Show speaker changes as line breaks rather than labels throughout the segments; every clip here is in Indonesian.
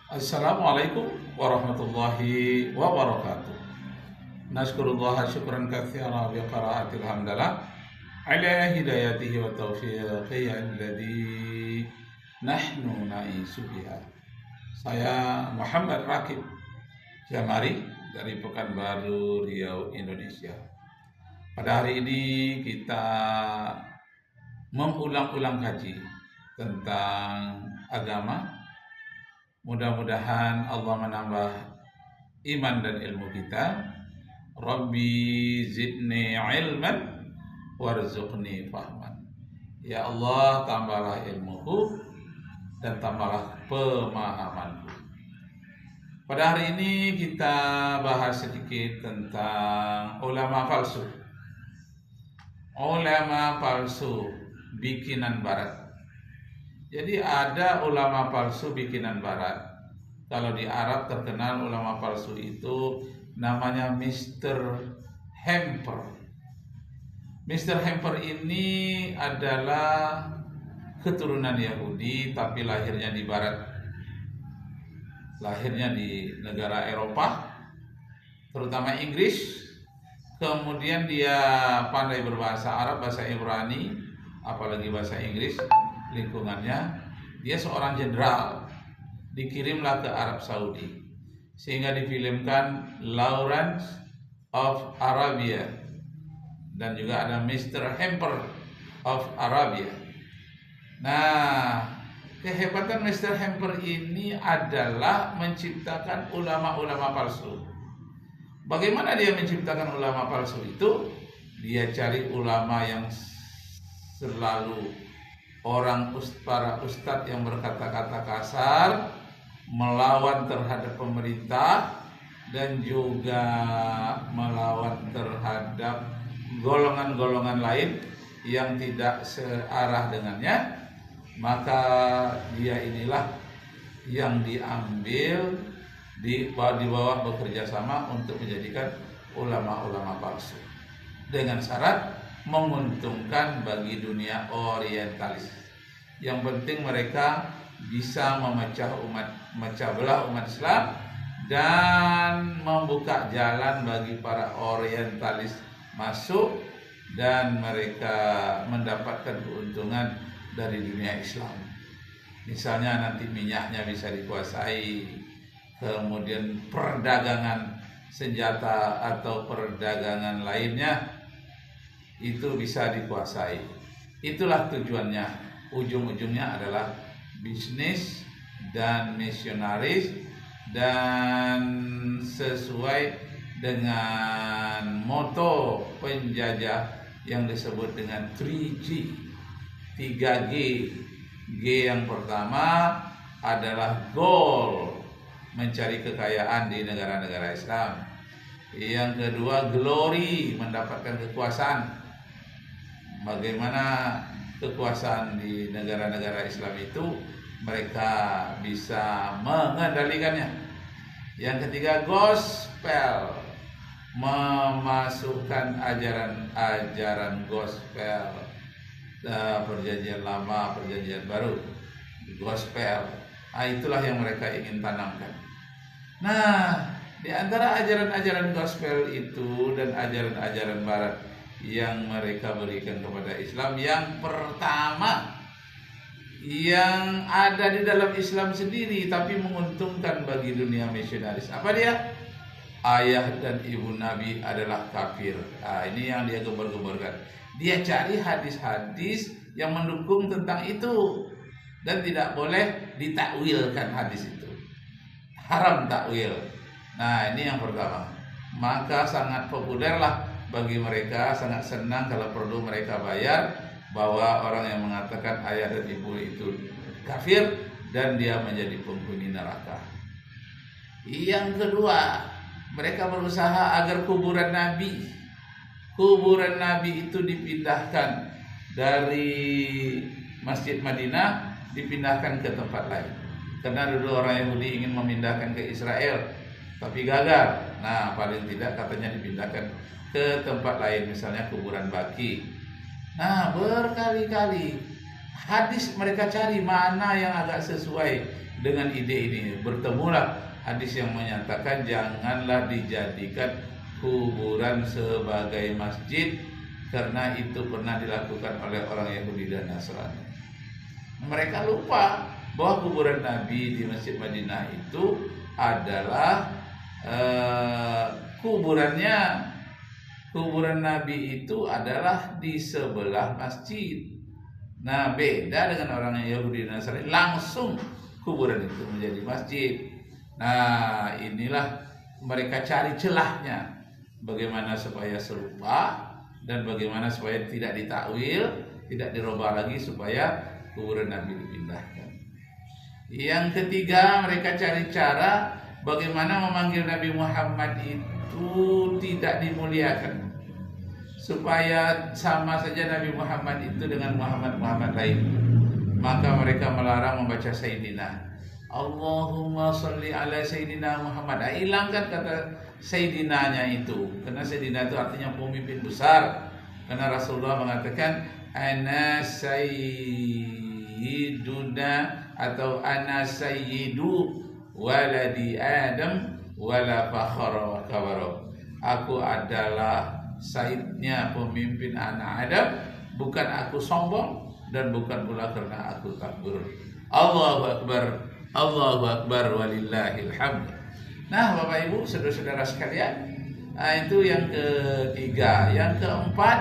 Assalamualaikum warahmatullahi wabarakatuh. Nashkurullah syukran katsira bi qiraatil hamdalah ala hidayatihi wa taufiqihi alladhi nahnu na'isu biha. Saya Muhammad Rakib Jamari dari Pekanbaru, Riau, Indonesia. Pada hari ini kita mengulang-ulang kaji tentang agama. Mudah-mudahan Allah menambah iman dan ilmu kita. Rabbi zidni ilman warzuqni fahman. Ya Allah, tambahlah ilmuku dan tambahlah pemahamanku. Pada hari ini kita bahas sedikit tentang ulama palsu. Ulama palsu bikinan barat. Jadi ada ulama palsu bikinan barat. Kalau di Arab terkenal ulama palsu itu namanya Mr. Hamper. Mr. Hamper ini adalah keturunan Yahudi tapi lahirnya di barat. Lahirnya di negara Eropa, terutama Inggris. Kemudian dia pandai berbahasa Arab, bahasa Ibrani, apalagi bahasa Inggris. Lingkungannya, dia seorang jenderal, dikirimlah ke Arab Saudi sehingga difilmkan Lawrence of Arabia dan juga ada Mr. Hamper of Arabia. Nah, kehebatan Mr. Hamper ini adalah menciptakan ulama-ulama palsu. Bagaimana dia menciptakan ulama palsu itu? Dia cari ulama yang selalu para ustadz yang berkata-kata kasar, melawan terhadap pemerintah dan juga melawan terhadap golongan-golongan lain yang tidak searah dengannya. Maka dia inilah yang diambil di bawah bekerja sama untuk menjadikan ulama-ulama palsu dengan syarat menguntungkan bagi dunia orientalis. Yang penting mereka bisa memecah belah umat Islam dan membuka jalan bagi para orientalis masuk dan mereka mendapatkan keuntungan dari dunia Islam. Misalnya nanti minyaknya bisa dikuasai, kemudian perdagangan senjata atau perdagangan lainnya itu bisa dikuasai. Itulah tujuannya. Ujung-ujungnya adalah bisnis dan misionaris dan sesuai dengan moto penjajah yang disebut dengan 3G, 3G. G yang pertama adalah goal, mencari kekayaan di negara-negara Islam. Yang kedua glory, mendapatkan kekuasaan. Bagaimana kekuasaan di negara-negara Islam itu mereka bisa mengendalikannya. Yang ketiga gospel, memasukkan ajaran gospel, perjanjian lama, perjanjian baru, gospel. Nah, itulah yang mereka ingin tanamkan. Nah, di antara ajaran-ajaran gospel itu dan ajaran-ajaran barat yang mereka berikan kepada Islam, yang pertama yang ada di dalam Islam sendiri tapi menguntungkan bagi dunia misionaris, apa dia? Ayah dan ibu Nabi adalah kafir. Nah, ini yang dia gembar-gemborkan. Dia cari hadis-hadis yang mendukung tentang itu dan tidak boleh ditakwilkan hadis itu. Haram takwil. Nah, ini yang pertama. Maka sangat populerlah bagi mereka, sangat senang kalau perlu mereka bayar bahwa orang yang mengatakan ayah dan ibu itu kafir dan dia menjadi penghuni neraka. Yang kedua, mereka berusaha agar kuburan Nabi itu dipindahkan dari Masjid Madinah, dipindahkan ke tempat lain. Karena dulu orang Yahudi ingin memindahkan ke Israel, tapi gagal. Nah, paling tidak katanya dipindahkan ke tempat lain, misalnya kuburan Baki. Nah, berkali-kali hadis mereka cari mana yang agak sesuai dengan ide ini. Bertemulah hadis yang menyatakan janganlah dijadikan kuburan sebagai masjid, karena itu pernah dilakukan oleh orang Yahudi dan Nasrani. Mereka lupa bahwa kuburan Nabi di Masjid Madinah itu adalah kuburan Nabi itu adalah di sebelah masjid. Nah, beda dengan orang Yahudi dan Nasrani, langsung kuburan itu menjadi masjid. Nah, inilah mereka cari celahnya, bagaimana supaya serupa dan bagaimana supaya tidak ditakwil, tidak dirubah lagi, supaya kuburan Nabi dipindahkan. Yang ketiga, mereka cari cara bagaimana memanggil Nabi Muhammad itu tidak dimuliakan, supaya sama saja Nabi Muhammad itu dengan Muhammad lain. Maka mereka melarang membaca Sayyidina. Allahumma sholli ala Sayyidina Muhammad. Hilangkan kata Sayyidinanya itu, karena Sayyidina itu artinya pemimpin besar. Karena Rasulullah mengatakan ana sayyiduna atau ana sayyidu waladi Adam wala fakhara wa kabara. Aku adalah sayyidnya pemimpin anak Adam, bukan aku sombong dan bukan pula karena aku takbir. Allahu akbar, Allahu akbar walillahil hamd. Nah, Bapak Ibu, saudara-saudara sekalian, itu yang ketiga. Yang keempat,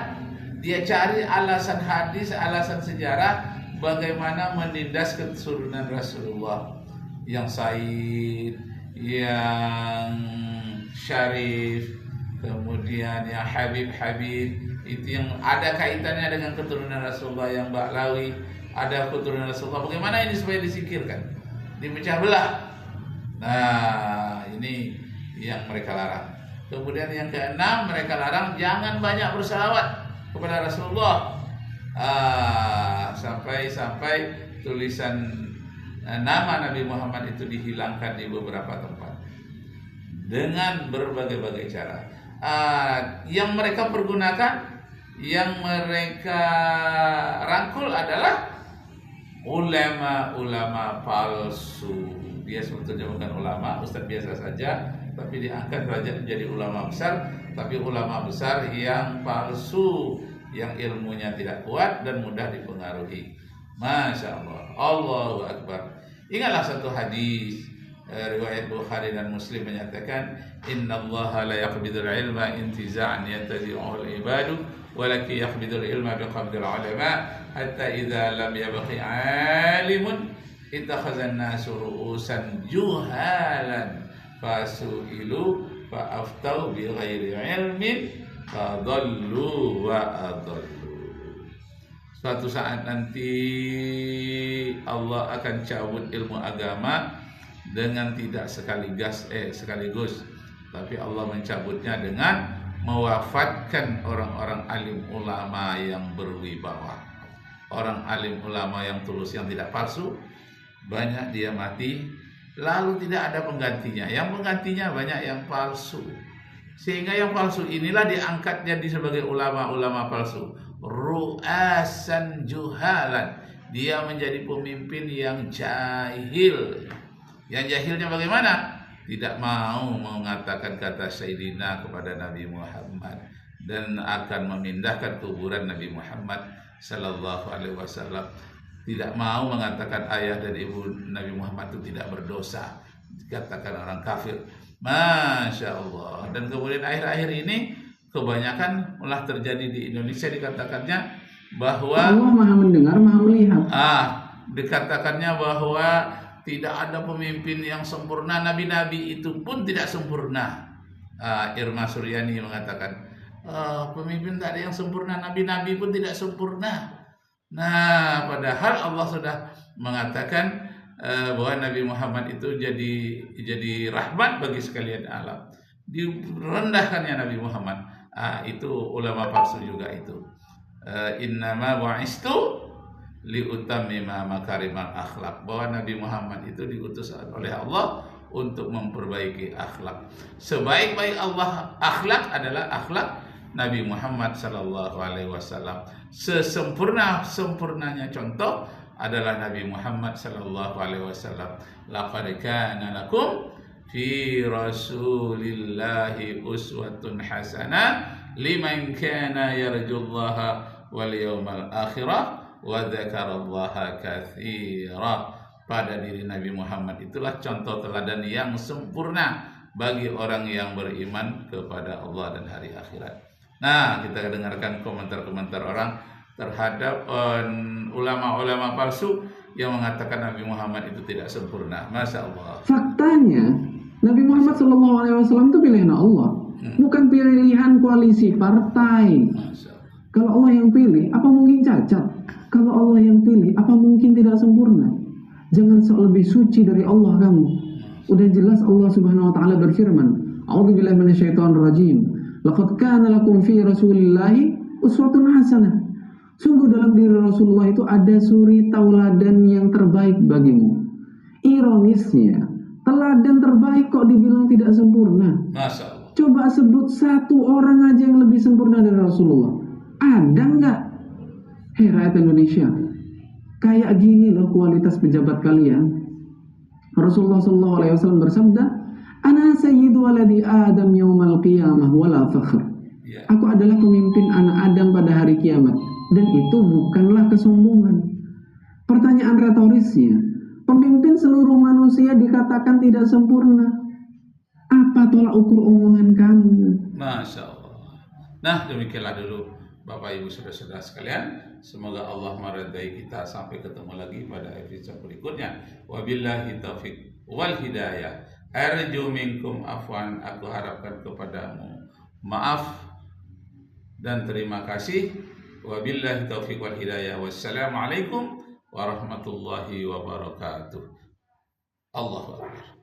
dia cari alasan hadis, alasan sejarah bagaimana menindas keturunan Rasulullah yang Said, yang Syarif, kemudian yang Habib, itu yang ada kaitannya dengan keturunan Rasulullah, yang Ba'lawi ada keturunan Rasulullah. Bagaimana ini supaya disingkirkan, dipecah belah? Nah, ini yang mereka larang. Kemudian yang keenam, mereka larang jangan banyak bersalawat kepada Rasulullah. Sampai tulisan nama Nabi Muhammad itu dihilangkan di beberapa tempat dengan berbagai-bagai cara. Yang mereka pergunakan, yang mereka rangkul adalah ulama-ulama palsu. Dia sebetulnya bukan ulama, ustadz biasa saja, tapi diangkat derajat menjadi ulama besar. Tapi ulama besar yang palsu, yang ilmunya tidak kuat dan mudah dipengaruhi. Masya Allah, Allahu Akbar. Ingatlah satu hadis riwayat Bukhari dan Muslim menyatakan, innallaha la yaqbidul ilma intiza'an yantazi'uhu al-ibadu walakin yaqbidul ilma biqabdil ulama hatta idza lam yabqi 'alimun ittakhadha an-nasu ru'usan juhalan fasu'ilu fa'aftau bi ghairi ilmin fadallu wa adallu. Suatu saat nanti Allah akan cabut ilmu agama dengan tidak sekaligus, tapi Allah mencabutnya dengan mewafatkan orang-orang alim ulama yang berwibawa. Orang alim ulama yang tulus, yang tidak palsu, banyak dia mati, lalu tidak ada penggantinya. Yang penggantinya banyak yang palsu. Sehingga yang palsu inilah diangkat jadi sebagai ulama-ulama palsu. Ru'asan juhalan. Dia menjadi pemimpin yang jahil. Yang jahilnya bagaimana? Tidak mau mengatakan kata Sayyidina kepada Nabi Muhammad dan akan memindahkan kuburan Nabi Muhammad sallallahu alaihi wasallam. Tidak mau mengatakan ayah dan ibu Nabi Muhammad itu tidak berdosa, dikatakan orang kafir. Masya Allah. Dan kemudian akhir-akhir ini kebanyakan malah terjadi di Indonesia, dikatakannya bahwa
Allah Maha mendengar, Maha melihat.
Dikatakannya bahwa tidak ada pemimpin yang sempurna, nabi-nabi itu pun tidak sempurna. Irma Suryani mengatakan pemimpin tak ada yang sempurna, nabi-nabi pun tidak sempurna. Nah, padahal Allah sudah mengatakan bahwa Nabi Muhammad itu jadi rahmat bagi sekalian alam. Direndahkannya Nabi Muhammad, itu ulama palsu juga itu. Innama bu'istu liutammima makarimal akhlak, bahwa Nabi Muhammad itu diutus oleh Allah untuk memperbaiki akhlak. Sebaik-baik akhlak adalah akhlak Nabi Muhammad sallallahu alaihi wasallam. Sesempurnanya contoh adalah Nabi Muhammad sallallahu alaihi wasallam. Laqad kana lakum fi rasulillahi uswatun hasanah liman kana yarjullaha wal yawmal akhirah wa dzakarallaha katsira. Pada diri Nabi Muhammad itulah contoh teladan yang sempurna bagi orang yang beriman kepada Allah dan hari akhirat. Nah, kita dengarkan komentar-komentar orang terhadap ulama-ulama palsu yang mengatakan Nabi Muhammad itu tidak sempurna. Masya Allah.
Faktanya Nabi Muhammad SAW itu pilihan Allah, bukan pilihan koalisi partai.
Masya Allah.
Kalau Allah yang pilih, apa mungkin cacat? Kalau Allah yang pilih, apa mungkin tidak sempurna? Jangan sok lebih suci dari Allah kamu. Udah jelas Allah Subhanahu wa taala berfirman, A'udzubillahi minasyaitonir rajim. Laqad kana lakum fi Rasulillahi uswatun hasanah. Sungguh dalam diri Rasulullah itu ada suri tauladan yang terbaik bagimu. Ironisnya, teladan terbaik kok dibilang tidak sempurna.
Masya Allah.
Coba sebut satu orang aja yang lebih sempurna dari Rasulullah. Ada nggak? Hei rakyat Indonesia, kayak gini loh kualitas pejabat kalian. Rasulullah SAW bersabda, Ana sayyidu waladi Adam yaumal qiyamah wala fakhr. Aku adalah pemimpin anak Adam pada hari kiamat. Dan itu bukanlah kesombongan. Pertanyaan retorisnya, pemimpin seluruh manusia dikatakan tidak sempurna. Apa tolak ukur omongan kamu?
Masya Allah. Nah, demikianlah dulu Bapak Ibu Saudara-saudara sekalian. Semoga Allah meridai kita sampai ketemu lagi pada episode berikutnya. Wabillahi taufiq wal hidayah. Arju minkum afwan. Aku harapkan kepadamu maaf dan terima kasih. Wabillahi taufiq wal hidayah. Wassalamualaikum warahmatullahi wabarakatuh. Allahu akbar.